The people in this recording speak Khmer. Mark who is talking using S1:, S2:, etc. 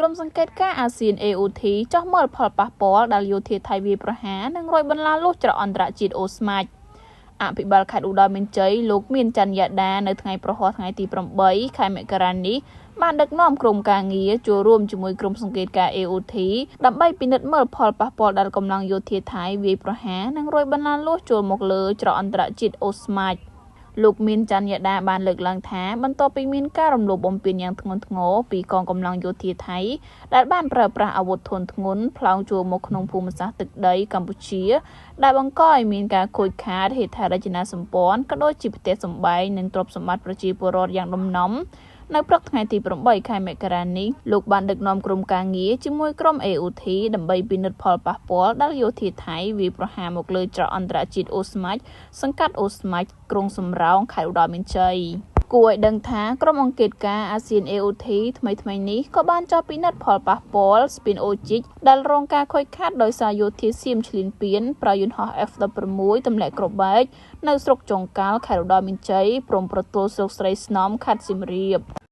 S1: ក្រុមសង្កេតការអាស៊ាន AOT ចោះមើលផលប៉ះពាល់ដល់យោធាថៃវាយប្រហារនិងរយបន្លាលុះច្រកអន្តរជាតិអូស្មាច់អភិបាលខេត្តឧត្តរមានជ័យលោកមានច័ន្ទយ៉ាដានៅថ្ងៃប្រហ័សថ្ងៃទី8ខែមករានេះបានដឹកនាំក្រុមការងារចូលរួមជាមួយក្រុមសង្កេតការ AOT ដើម្បីពិនិត្យមើលផលប៉ះពាល់ដល់កម្លាំងយោធាថៃវាយប្រហារនិងរយបន្លាលុះចូលមកលើច្រកអន្តរជាតិអូស្មាច់លោកមានច័ន្ទយ៉ាដាបានលើកឡើងថាបន្ទាប់ពីមានការរំលោភបំពានយ៉ាងធ្ងន់ធ្ងរពីកងកម្លាំងយោធាថៃដែលបានប្រើប្រាស់អាវុធធុនធ្ងន់ផ្លោងចូលមកក្នុងភូមិសាស្ត្រទឹកដីកម្ពុជាដែលបង្កឲ្យមានការខូចខាតហេដ្ឋារចនាសម្ព័ន្ធក៏ដូចជាផ្ទះសម្បែងនិងទ្រព្យសម្បត្តិប្រជាពលរដ្ឋយ៉ាងដំណំនៅព្រឹកថ្ងៃទី8ខែមករានេះលោកបានដឹកនាំក្រុមការងារជាមួយក្រុម AOT ដើម្បីពិនិត្យផលប៉ះពាល់ដល់យោធាថៃវាយប្រហារមកលើច្រកអន្តរជាតិអូស្មាច់សង្កាត់អូស្មាច់ក្រុងសំរោងខេត្តឧត្តរមានជ័យគួរឲ្យដឹងថាក្រុមអង្គការអាស៊ាន AOT ថ្មីនេះក៏បានចោទពិនិត្យផលប៉ះពាល់ស្ពានអូជីកដែលរងការខូចខាតដោយសារយោធាសៀមឈ្លានពានប្រើយន្តហោះ F16 ទម្លាក់គ្រាប់បែកនៅស្រុកចុងកាល់ខេត្តឧត្តរមានជ័យព្រមប្រទល់ស្រុកស្រីស្នំខេត្តសៀមរាប